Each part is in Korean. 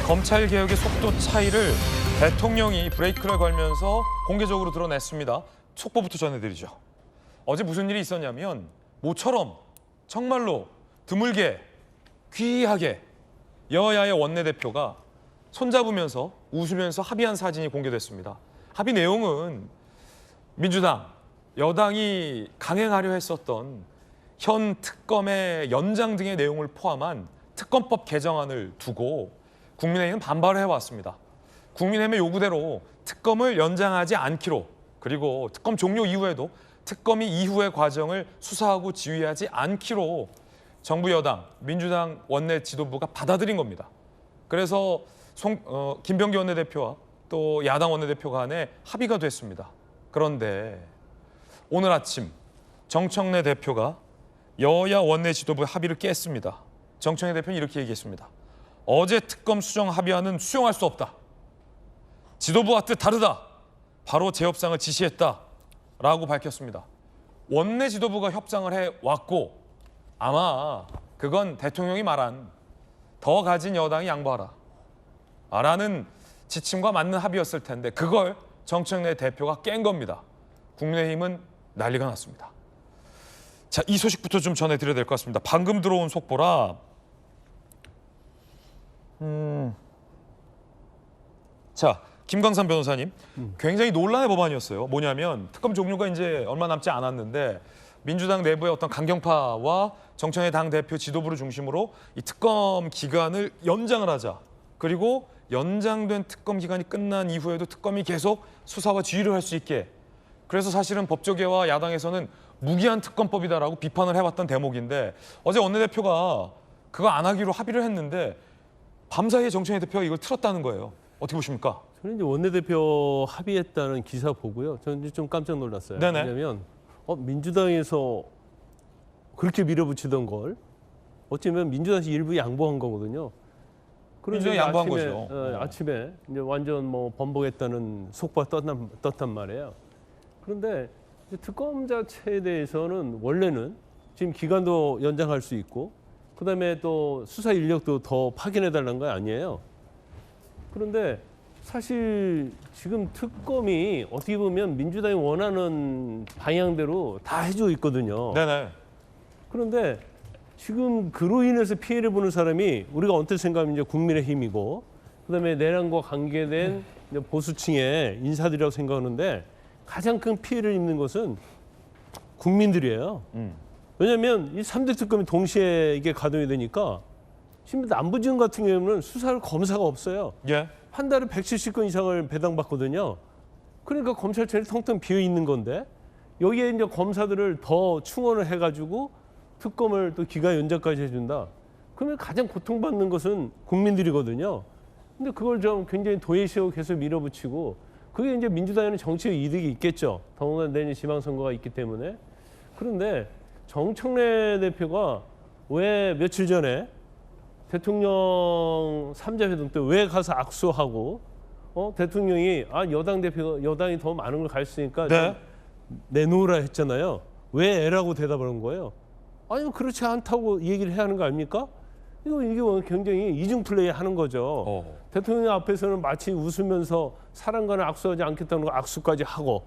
검찰 개혁의 속도 차이를 대통령이 브레이크를 걸면서 공개적으로 드러냈습니다. 속보부터 전해드리죠. 어제 무슨 일이 있었냐면 모처럼 정말로 드물게 귀하게 여야의 원내대표가 손잡으면서 웃으면서 합의한 사진이 공개됐습니다. 합의 내용은 민주당, 여당이 강행하려 했었던 현 특검의 연장 등의 내용을 포함한 특검법 개정안을 두고 국민의힘은 반발을 해왔습니다. 국민의힘의 요구대로 특검을 연장하지 않기로, 그리고 특검 종료 이후에도 특검이 이후의 과정을 수사하고 지휘하지 않기로 정부 여당, 민주당 원내 지도부가 받아들인 겁니다. 그래서 김병기 원내대표와 또 야당 원내대표 간에 합의가 됐습니다. 그런데 오늘 아침 정청래 대표가 여야 원내 지도부의 합의를 깼습니다. 정청래 대표는 이렇게 얘기했습니다. 어제 특검 수정 합의안은 수용할 수 없다. 지도부와 뜻 다르다. 바로 재협상을 지시했다라고 밝혔습니다. 원내 지도부가 협상을 해왔고 아마 그건 대통령이 말한 더 가진 여당이 양보하라 라는 지침과 맞는 합의였을 텐데 그걸 정청래 대표가 깬 겁니다. 국민의힘은 난리가 났습니다. 자, 이 소식부터 좀 전해드려야 될 것 같습니다. 방금 들어온 속보라 자, 김광삼 변호사님, 굉장히 논란의 법안이었어요. 뭐냐면 특검 종료가 이제 얼마 남지 않았는데 민주당 내부의 어떤 강경파와 정청래 당대표 지도부를 중심으로 이 특검 기간을 연장을 하자. 그리고 연장된 특검 기간이 끝난 이후에도 특검이 계속 수사와 지휘를 할 수 있게. 그래서 사실은 법조계와 야당에서는 무기한 특검법이다라고 비판을 해왔던 대목인데 어제 원내대표가 그거 안 하기로 합의를 했는데 밤사이에 정청래 대표가 이걸 틀었다는 거예요. 어떻게 보십니까? 저는 이제 원내대표 합의했다는 기사 보고요. 저는 이제 좀 깜짝 놀랐어요. 네네. 왜냐하면 민주당에서 그렇게 밀어붙이던 걸 어쩌면 민주당에서 일부 양보한 거거든요. 민주당이 양보한 아침에, 거죠. 아침에 이제 완전 뭐 번복했다는 속보가 떴단 말이에요. 그런데 이제 특검 자체에 대해서는 원래는 지금 기간도 연장할 수 있고 그다음에 또 수사 인력도 더 파견해달라는 거 아니에요. 그런데 사실 지금 특검이 어떻게 보면 민주당이 원하는 방향대로 다 해주고 있거든요. 네네. 그런데 지금 그로 인해서 피해를 보는 사람이 우리가 언뜻 생각하면 이제 국민의힘이고 그다음에 내란과 관계된 이제 보수층의 인사들이라고 생각하는데 가장 큰 피해를 입는 것은 국민들이에요. 왜냐하면 이 3대 특검이 동시에 이게 가동이 되니까 지금 남부지검 같은 경우는 수사를 검사가 없어요. 예. 한 달에 170건 이상을 배당받거든요. 그러니까 검찰청이 텅텅 비어 있는 건데 여기에 이제 검사들을 더 충원을 해가지고 특검을 또 기간 연장까지 해준다. 그러면 가장 고통받는 것은 국민들이거든요. 근데 그걸 좀 굉장히 도외시하고 계속 밀어붙이고 그게 이제 민주당에는 정치적 이득이 있겠죠. 더군다나 내년 지방선거가 있기 때문에. 그런데 정청래 대표가 왜 며칠 전에 대통령 3자 회동 때 왜 가서 악수하고 대통령이 여당이 더 많은 걸 가졌으니까 네. 내놓으라 했잖아요. 왜 애라고 대답하는 거예요? 아니 그렇지 않다고 얘기를 해야 하는 거 아닙니까? 이게 굉장히 이중 플레이 하는 거죠. 대통령 앞에서는 마치 웃으면서 사람과는 악수하지 않겠다는 거 악수까지 하고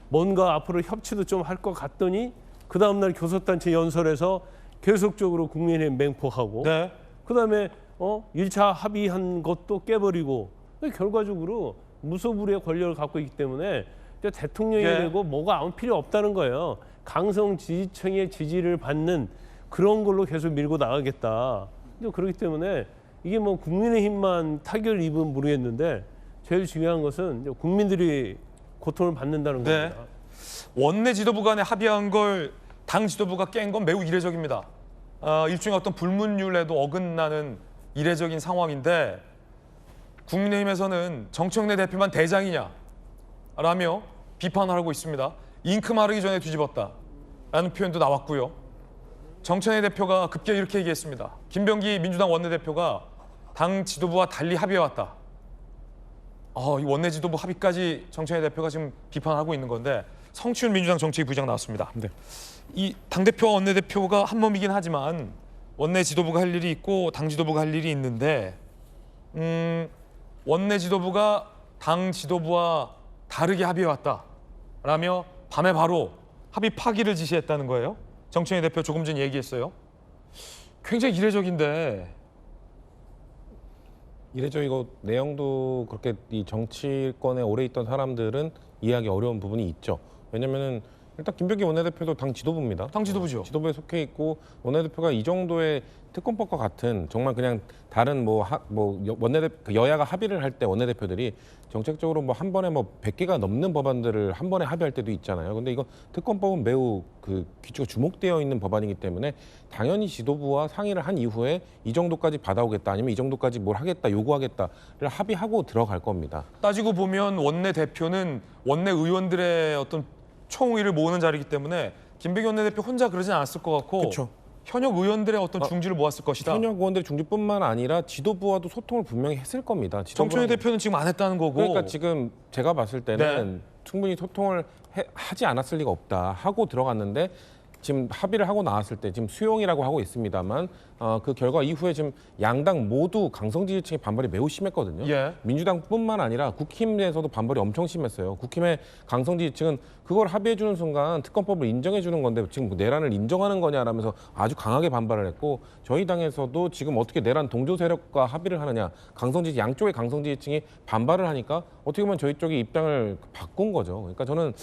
뭔가 앞으로 협치도 좀 할 것 같더니 그 다음날 교섭단체 연설에서 계속적으로 국민의힘 맹폭하고 네. 그다음에 1차 합의한 것도 깨버리고 결과적으로 무소불위의 권력을 갖고 있기 때문에 대통령이 예. 되고 뭐가 아무 필요 없다는 거예요. 강성 지지층의 지지를 받는 그런 걸로 계속 밀고 나가겠다. 그렇기 때문에 이게 뭐 국민의힘만 타격을 입으면 모르겠는데 제일 중요한 것은 이제 국민들이 고통을 받는다는 네. 겁니다. 원내 지도부 간에 합의한 걸 당 지도부가 깬 건 매우 이례적입니다. 일종의 어떤 불문율에도 어긋나는 이례적인 상황인데 국민의힘에서는 정청래 대표만 대장이냐 라며 비판을 하고 있습니다. 잉크 마르기 전에 뒤집었다라는 표현도 나왔고요. 정청래 대표가 급기야 이렇게 얘기했습니다. 김병기 민주당 원내대표가 당 지도부와 달리 합의해왔다. 이 원내 지도부 합의까지 정청래 대표가 지금 비판하고 있는 건데 성추윤 민주당 정책위 부장 나왔습니다. 네. 이 당대표와 원내대표가 한 몸이긴 하지만 원내 지도부가 할 일이 있고 당 지도부가 할 일이 있는데 원내 지도부가 당 지도부와 다르게 합의해왔다라며 밤에 바로 합의 파기를 지시했다는 거예요. 정청래 대표 조금 전 얘기했어요. 굉장히 이례적인데. 이거 내용도 그렇게 이 정치권에 오래 있던 사람들은 이해하기 어려운 부분이 있죠. 왜냐면은 일단 김병기 원내대표도 당 지도부입니다. 당 지도부죠. 지도부에 속해 있고 원내대표가 이 정도의 특검법과 같은 정말 그냥 다른 원내대표 여야가 합의를 할 때 원내대표들이 정책적으로 뭐 한 번에 뭐 100개가 넘는 법안들을 한 번에 합의할 때도 있잖아요. 근데 이거 특검법은 매우 그 귀추가 주목되어 있는 법안이기 때문에 당연히 지도부와 상의를 한 이후에 이 정도까지 받아오겠다 아니면 이 정도까지 뭘 하겠다 요구하겠다를 합의하고 들어갈 겁니다. 따지고 보면 원내 대표는 원내 의원들의 어떤 총의를 모으는 자리이기 때문에 김병기 원내대표 혼자 그러진 않았을 것 같고 그쵸. 현역 의원들의 어떤 중지를 모았을 것이다. 현역 의원들의 중지뿐만 아니라 지도부와도 소통을 분명히 했을 겁니다. 정청래 지도부랑- 대표는 지금 안 했다는 거고. 그러니까 지금 제가 봤을 때는 충분히 소통을 하지 않았을 리가 없다 하고 들어갔는데 지금 합의를 하고 나왔을 때 지금 수용이라고 하고 있습니다만 그 결과 이후에 지금 양당 모두 강성 지지층의 반발이 매우 심했거든요. 예. 민주당뿐만 아니라 국힘에서도 반발이 엄청 심했어요. 국힘의 강성 지지층은 그걸 합의해 주는 순간 특검법을 인정해 주는 건데 지금 뭐 내란을 인정하는 거냐라면서 아주 강하게 반발을 했고 저희 당에서도 지금 어떻게 내란 동조 세력과 합의를 하느냐 강성 지지 양쪽의 강성 지지층이 반발을 하니까 어떻게 보면 저희 쪽이 입장을 바꾼 거죠. 그러니까 저는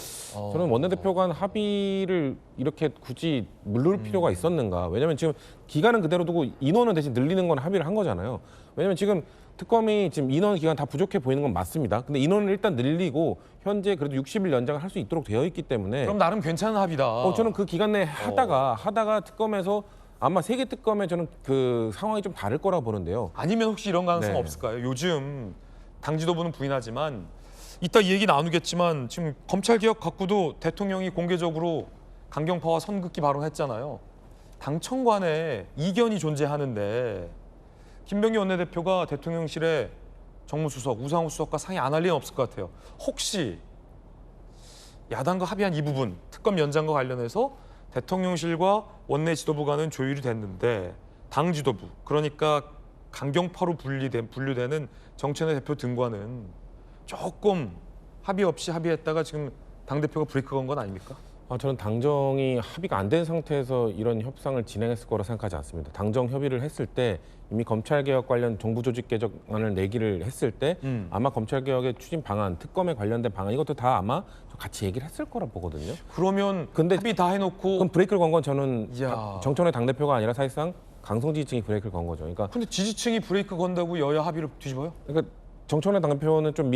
원내대표 간 합의를 이렇게 굳이 물을 필요가 있었는가? 왜냐하면 지금 기간은 그대로 두고 인원은 대신 늘리는 건 합의를 한 거잖아요. 왜냐하면 지금 특검이 지금 인원 기간 다 부족해 보이는 건 맞습니다. 근데 인원을 일단 늘리고 현재 그래도 60일 연장을 할 수 있도록 되어 있기 때문에 그럼 나름 괜찮은 합의다. 저는 그 기간 내에 하다가 특검에서 아마 세 개 특검에 저는 그 상황이 좀 다를 거라고 보는데요. 아니면 혹시 이런 가능성 네. 없을까요? 요즘 당 지도부는 부인하지만 이따 이 얘기 나누겠지만 지금 검찰개혁 갖고도 대통령이 공개적으로 강경파와 선긋기 발언했잖아요. 당청관에 이견이 존재하는데 김병기 원내대표가 대통령실에 정무수석, 우상호 수석과 상의 안 할 리는 없을 것 같아요. 혹시 야당과 합의한 이 부분, 특검 연장과 관련해서 대통령실과 원내 지도부 간은 조율이 됐는데 당 지도부, 그러니까 강경파로 분류되는 정청래 대표 등과는 조금 합의 없이 합의했다가 지금 당대표가 브레이크 건 건 아닙니까? 저는 당정이 합의가 안 된 상태에서 이런 협상을 진행했을 거라 생각하지 않습니다. 당정 협의를 했을 때 이미 검찰개혁 관련 정부 조직 개정안을 내기를 했을 때 아마 검찰개혁의 추진 방안, 특검에 관련된 방안 이것도 다 아마 같이 얘기를 했을 거라 보거든요. 그러면 근데 합의 다 해놓고 그럼 브레이크를 건 건 저는 이야. 정청래 당대표가 아니라 사실상 강성 지지층이 브레이크를 건 거죠. 그러니까 근데 지지층이 브레이크 건다고 여야 합의를 뒤집어요? 정청래 당대표는 좀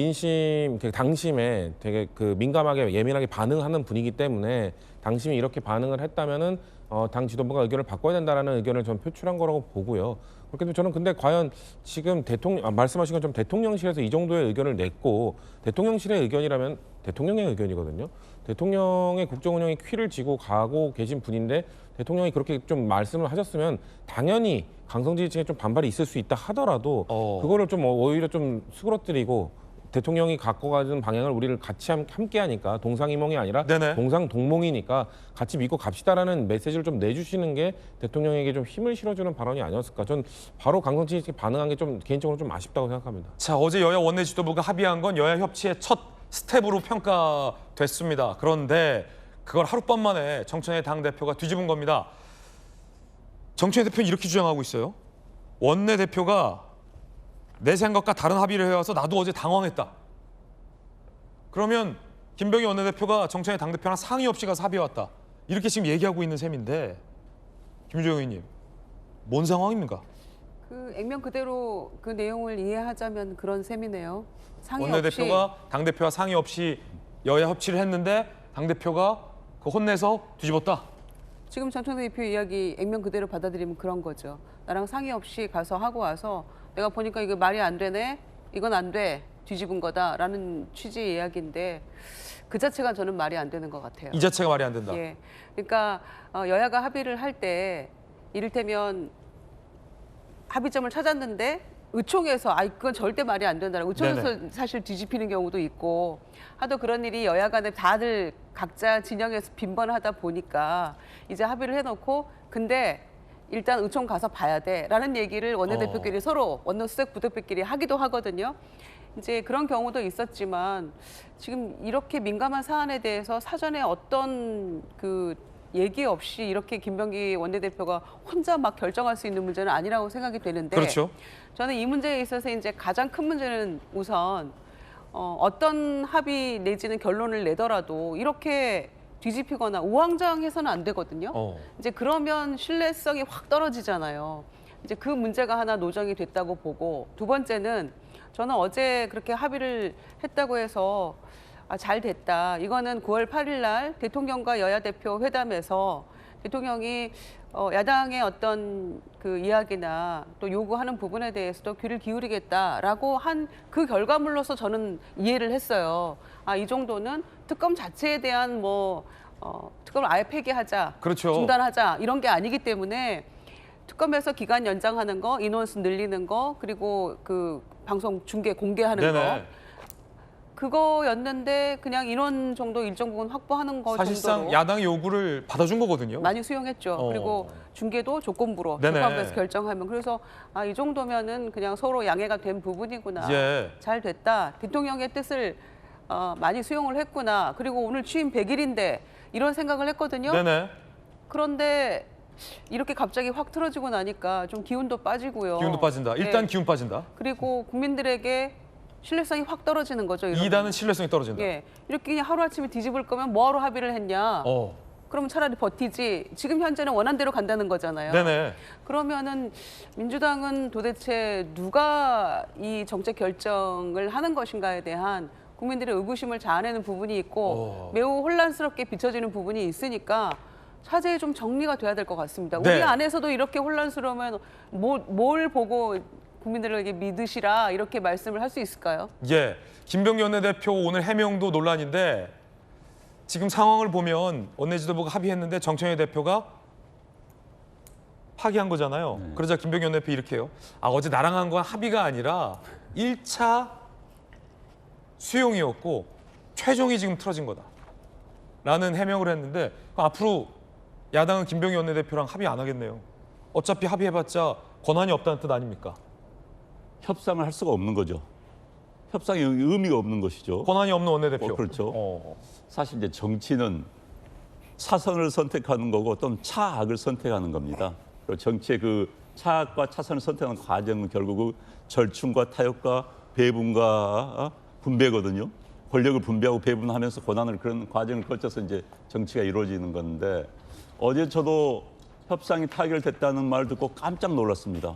당심에 되게 그 민감하게 예민하게 반응하는 분이기 때문에 당심이 이렇게 반응을 했다면은 당 지도부가 의견을 바꿔야 된다라는 의견을 전 표출한 거라고 보고요. 그렇게 저는 근데 과연 지금 말씀하신 것처럼 대통령실에서 이 정도의 의견을 냈고 대통령실의 의견이라면 대통령의 의견이거든요. 대통령의 국정 운영에 퀴를 쥐고 가고 계신 분인데 대통령이 그렇게 좀 말씀을 하셨으면 당연히 강성 지지층에 좀 반발이 있을 수 있다 하더라도 그거를 좀 오히려 좀 수그러뜨리고 대통령이 갖고 가는 방향을 우리를 같이 함께 하니까 동상이몽이 아니라 네네. 동상동몽이니까 같이 믿고 갑시다라는 메시지를 좀 내주시는 게 대통령에게 좀 힘을 실어주는 발언이 아니었을까. 전 바로 강성 지지층이 반응한 게 좀 개인적으로 좀 아쉽다고 생각합니다. 자, 어제 여야 원내 지도부가 합의한 건 여야 협치의 첫 스텝으로 평가됐습니다. 그런데 그걸 하룻밤 만에 정청래 당대표가 뒤집은 겁니다. 정청래 대표는 이렇게 주장하고 있어요. 원내 대표가 내 생각과 다른 합의를 해와서 나도 어제 당황했다. 그러면 김병기 원내대표가 정청래 당대표랑 상의 없이 가서 합의해왔다. 이렇게 지금 얘기하고 있는 셈인데 김주영 의원님, 뭔 상황입니까? 그 액면 그대로 그 내용을 이해하자면 그런 셈이네요. 상의 없이 원내대표가 당대표와 상의 없이 여야 협치를 했는데 당대표가 그 혼내서 뒤집었다. 지금 정청래 대표 이야기 액면 그대로 받아들이면 그런 거죠. 나랑 상의 없이 가서 하고 와서 내가 보니까 이거 말이 안 되네. 이건 안 돼. 뒤집은 거다라는 취지의 이야기인데 그 자체가 저는 말이 안 되는 것 같아요. 이 자체가 말이 안 된다. 예. 그러니까 여야가 합의를 할 때 이를테면 합의점을 찾았는데 의총에서 그건 절대 말이 안 된다라고 의총에서 네네. 사실 뒤집히는 경우도 있고 하도 그런 일이 여야 간에 다들 각자 진영에서 빈번하다 보니까 이제 합의를 해놓고 근데 일단 의총 가서 봐야 돼라는 얘기를 원내대표끼리 서로 원내수석 부대표끼리 하기도 하거든요. 이제 그런 경우도 있었지만 지금 이렇게 민감한 사안에 대해서 사전에 어떤 그 얘기 없이 이렇게 김병기 원내대표가 혼자 막 결정할 수 있는 문제는 아니라고 생각이 되는데 그렇죠. 저는 이 문제에 있어서 이제 가장 큰 문제는 우선 어떤 합의 내지는 결론을 내더라도 이렇게 뒤집히거나 우왕좌왕해서는 안 되거든요. 이제 그러면 신뢰성이 확 떨어지잖아요. 이제 그 문제가 하나 노정이 됐다고 보고 두 번째는 저는 어제 그렇게 합의를 했다고 해서 잘 됐다. 이거는 9월 8일 날 대통령과 여야 대표 회담에서 대통령이 야당의 어떤 그 이야기나 또 요구하는 부분에 대해서도 귀를 기울이겠다라고 한 그 결과물로서 저는 이해를 했어요. 이 정도는 특검 자체에 대한 특검을 아예 폐기하자, 그렇죠. 중단하자 이런 게 아니기 때문에 특검에서 기간 연장하는 거, 인원수 늘리는 거, 그리고 그 방송 중계 공개하는 거. 그거였는데 그냥 인원 정도 일정 부분 확보하는 거 사실상 정도로 야당의 요구를 받아준 거거든요. 많이 수용했죠. 그리고 중계도 조건부로 네네. 조건부에서 결정하면 그래서 이 정도면은 그냥 서로 양해가 된 부분이구나. 예. 잘 됐다. 대통령의 뜻을 많이 수용을 했구나. 그리고 오늘 취임 100일인데 이런 생각을 했거든요. 네네. 그런데 이렇게 갑자기 확 틀어지고 나니까 좀 기운도 빠지고요. 기운도 빠진다. 일단 네. 기운 빠진다. 그리고 국민들에게 신뢰성이 확 떨어지는 거죠. 이러면. 2단은 신뢰성이 떨어진다. 예, 이렇게 그냥 하루아침에 뒤집을 거면 뭐하러 합의를 했냐. 어. 그러면 차라리 버티지. 지금 현재는 원안대로 간다는 거잖아요. 네네. 그러면은 민주당은 도대체 누가 이 정책 결정을 하는 것인가에 대한 국민들의 의구심을 자아내는 부분이 있고 매우 혼란스럽게 비춰지는 부분이 있으니까 차제에 좀 정리가 돼야 될 것 같습니다. 네. 우리 안에서도 이렇게 혼란스러우면 뭘 보고 국민들에게 믿으시라 이렇게 말씀을 할 수 있을까요? 예. 김병기 원내대표 오늘 해명도 논란인데 지금 상황을 보면 원내지도부가 합의했는데 정청래 대표가 파기한 거잖아요. 그러자 김병기 원내대표 이렇게 해요. 어제 나랑 한 건 합의가 아니라 1차 수용이었고 최종이 지금 틀어진 거다. 라는 해명을 했는데 앞으로 야당은 김병기 원내대표랑 합의 안 하겠네요. 어차피 합의해봤자 권한이 없다는 뜻 아닙니까? 협상을 할 수가 없는 거죠. 협상의 의미가 없는 것이죠. 권한이 없는 원내대표. 그렇죠. 사실 이제 정치는 차선을 선택하는 거고 또는 차악을 선택하는 겁니다. 그리고 정치의 그 차악과 차선을 선택하는 과정은 결국 절충과 타협과 배분과 분배거든요. 권력을 분배하고 배분하면서 권한을 그런 과정을 거쳐서 이제 정치가 이루어지는 건데 어제 저도 협상이 타결됐다는 말 듣고 깜짝 놀랐습니다.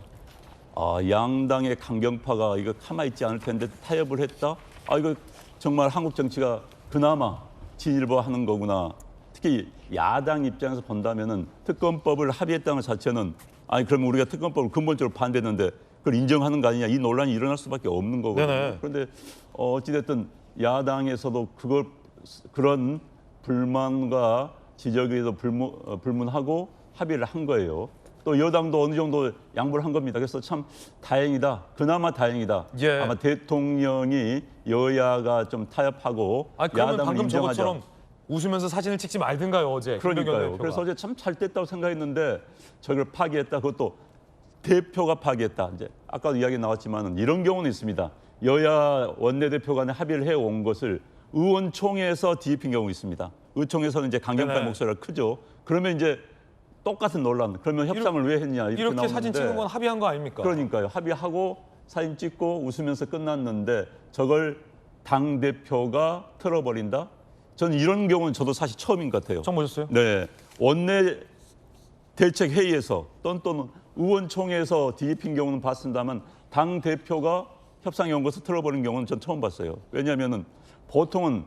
양당의 강경파가 이거 가만히 있지 않을 텐데 타협을 했다? 이거 정말 한국 정치가 그나마 진일보하는 거구나. 특히 야당 입장에서 본다면은 특검법을 합의했다는 것 자체는 그러면 우리가 특검법을 근본적으로 반대했는데 그걸 인정하는 거 아니냐 이 논란이 일어날 수밖에 없는 거거든요. 네네. 그런데 어찌됐든 야당에서도 그런 불만과 지적에도 불문하고 합의를 한 거예요. 또 여당도 어느 정도 양보를 한 겁니다. 그래서 참 다행이다. 그나마 다행이다. 예. 아마 대통령이 여야가 좀 타협하고 그러면 야당을 방금 인정하자. 저것처럼 웃으면서 사진을 찍지 말든가요 어제. 김병기 그러니까요. 원내대표가. 그래서 어제 참 잘 됐다고 생각했는데 저걸 파기했다. 그것도 대표가 파기했다. 이제 아까도 이야기 나왔지만은 이런 경우는 있습니다. 여야 원내대표 간에 합의를 해온 것을 의원총회에서 뒤집힌 경우 있습니다. 의총에서는 이제 강경파의 네네. 목소리가 크죠. 그러면 이제 똑같은 논란. 그러면 협상을 왜 했냐 이렇게 이렇게 나오는데. 사진 찍은 건 합의한 거 아닙니까? 그러니까요. 합의하고 사진 찍고 웃으면서 끝났는데 저걸 당 대표가 틀어버린다. 저는 이런 경우는 저도 사실 처음인 것 같아요. 처음 보셨어요? 네, 원내 대책 회의에서 또는 의원총회에서 뒤집힌 경우는 봤습니다만 당 대표가 협상에 온 것을 틀어버린 경우는 전 처음 봤어요. 왜냐하면은 보통은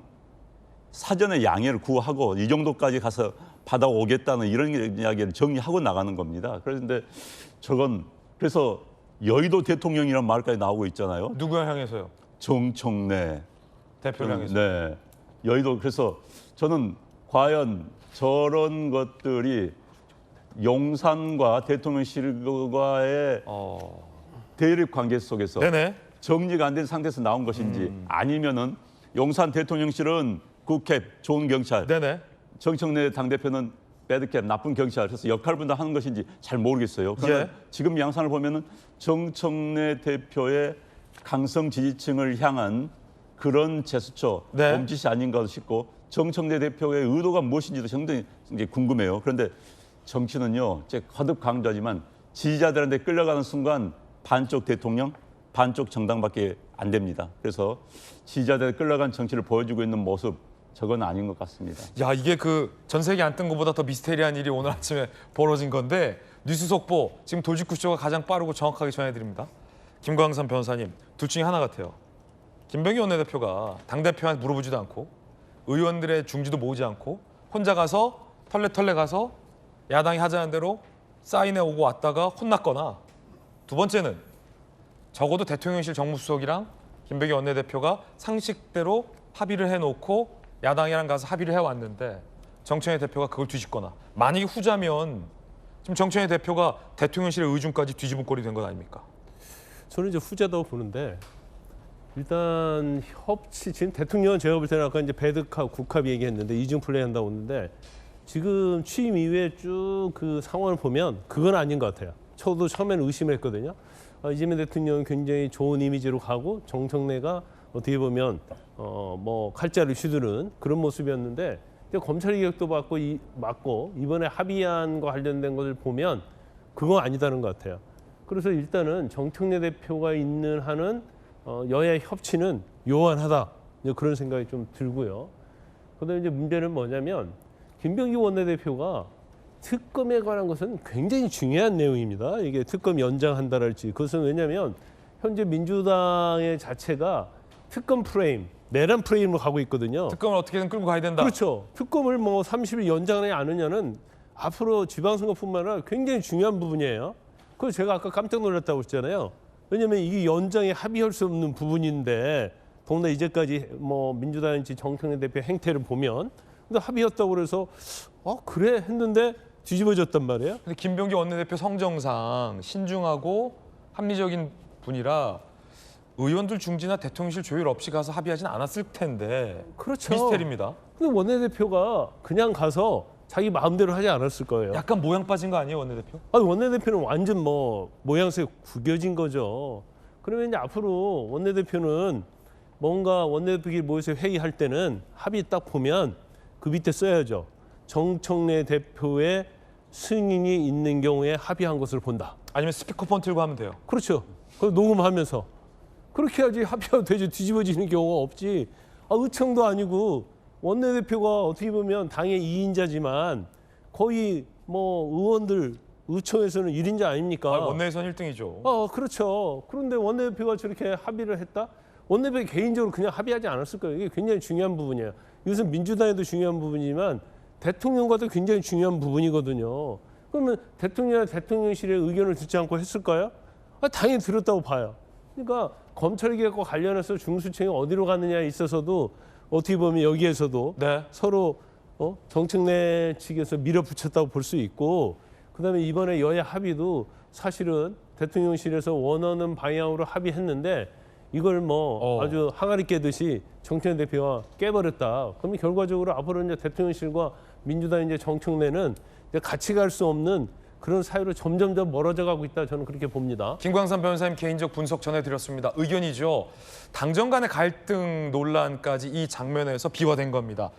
사전에 양해를 구하고 이 정도까지 가서 받아오겠다는 이런 이야기를 정리하고 나가는 겁니다. 그런데 저건 그래서 여의도 대통령이라는 말까지 나오고 있잖아요. 누구를 향해서요? 정청래 대표를 향해서. 네, 여의도 그래서 저는 과연 저런 것들이 용산과 대통령실과의 대립 관계 속에서 네네. 정리가 안 된 상태에서 나온 것인지 아니면은 용산 대통령실은 국회 좋은 경찰, 네네. 정청래 당대표는 배드캡, 나쁜 경찰, 그래서 역할 분담하는 것인지 잘 모르겠어요. 그러나 예. 지금 양상을 보면은 정청래 대표의 강성 지지층을 향한 그런 제스처, 네. 몸짓이 아닌가 싶고 정청래 대표의 의도가 무엇인지도 상당히 이제 궁금해요. 그런데 정치는요, 제가 거듭 강조하지만 지지자들한테 끌려가는 순간 반쪽 대통령, 반쪽 정당밖에 안 됩니다. 그래서 지지자들한테 끌려간 정치를 보여주고 있는 모습, 저건 아닌 것 같습니다. 야, 이게 그 전 세계 안 뜬 것보다 더 미스테리한 일이 오늘 아침에 벌어진 건데 뉴스 속보 지금 돌직구 쇼가 가장 빠르고 정확하게 전해드립니다. 김광삼 변호사님, 둘 중에 하나 같아요. 김병기 원내대표가 당대표한테 물어보지도 않고 의원들의 중지도 모으지 않고 혼자 가서 털레 가서 야당이 하자는 대로 사인해 오고 왔다가 혼났거나, 두 번째는 적어도 대통령실 정무수석이랑 김병기 원내대표가 상식대로 합의를 해놓고 야당이랑 가서 합의를 해왔는데 정청래 대표가 그걸 뒤집거나, 만약에 후자면 지금 정청래 대표가 대통령실의 의중까지 뒤집은 꼴이 된 건 아닙니까? 저는 이제 후자다고 보는데, 일단 협치, 지금 대통령은 제가 볼 때는 아까 이제 배드캅, 국합 얘기했는데 이중 플레이 한다고 했는데, 지금 취임 이후에 쭉 그 상황을 보면 그건 아닌 것 같아요. 저도 처음에는 의심을 했거든요. 이재명 대통령은 굉장히 좋은 이미지로 가고 정청래가 어떻게 보면 뭐 칼자루 휘두른 그런 모습이었는데, 이제 검찰 개혁도 맞고 이번에 합의안과 관련된 것을 보면 그건 아니다는 것 같아요. 그래서 일단은 정청래 대표가 있는 한은 여야 협치는 요원하다, 이제 그런 생각이 좀 들고요. 그다음에 이제 문제는 뭐냐면 김병기 원내대표가 특검에 관한 것은 굉장히 중요한 내용입니다. 이게 특검 연장한다랄지, 그것은 왜냐하면 현재 민주당의 자체가 특검 프레임, 내란 프레임으로 가고 있거든요. 특검을 어떻게든 끌고 가야 된다. 그렇죠. 특검을 뭐 30일 연장하느냐 안 하느냐는 앞으로 지방선거뿐만 아니라 굉장히 중요한 부분이에요. 그래서 제가 아까 깜짝 놀랐다고 했잖아요. 왜냐하면 이게 연장에 합의할 수 없는 부분인데, 더구나 이제까지 뭐 민주당인지 정청래 대표 행태를 보면, 근데 합의였다고 그래서 그래 했는데 뒤집어졌단 말이에요. 근데 김병기 원내대표 성정상 신중하고 합리적인 분이라 의원들 중지나 대통령실 조율 없이 가서 합의하진 않았을 텐데. 그렇죠. 미스테리입니다. 근데 원내대표가 그냥 가서 자기 마음대로 하지 않았을 거예요. 약간 모양 빠진 거 아니에요, 원내대표? 원내대표는 완전 뭐 모양새 구겨진 거죠. 그러면 이제 앞으로 원내대표는 뭔가 원내대표끼리 모여서 회의할 때는 합의 딱 보면 그 밑에 써야죠. 정청래 대표의 승인이 있는 경우에 합의한 것을 본다. 아니면 스피커폰 틀고 하면 돼요. 그렇죠. 그걸 녹음하면서 그렇게 해야지 합의가 되지, 뒤집어지는 경우가 없지. 의총도 아니고 원내대표가 어떻게 보면 당의 2인자지만 거의 뭐 의원들 의총에서는 1인자 아닙니까? 원내에서는 1등이죠. 그렇죠. 그런데 원내대표가 저렇게 합의를 했다? 원내대표 개인적으로 그냥 합의하지 않았을 거예요. 이게 굉장히 중요한 부분이에요. 이것은 민주당에도 중요한 부분이지만 대통령과도 굉장히 중요한 부분이거든요. 그러면 대통령실의 의견을 듣지 않고 했을까요? 당연히 들었다고 봐요. 그러니까 검찰개혁과 관련해서 중수청이 어디로 가느냐에 있어서도 어떻게 보면 여기에서도 네. 서로 정청래 측에서 밀어붙였다고 볼 수 있고, 그다음에 이번에 여야 합의도 사실은 대통령실에서 원하는 방향으로 합의했는데 이걸 뭐 아주 항아리 깨듯이 정청래 대표가 깨버렸다. 그러면 결과적으로 앞으로 이제 대통령실과 민주당 이제 정청래는 이제 같이 갈 수 없는 그런 사유로 점점점 멀어져 가고 있다, 저는 그렇게 봅니다. 김광삼 변호사님 개인적 분석 전해드렸습니다. 의견이죠. 당정 간의 갈등 논란까지 이 장면에서 비화된 겁니다.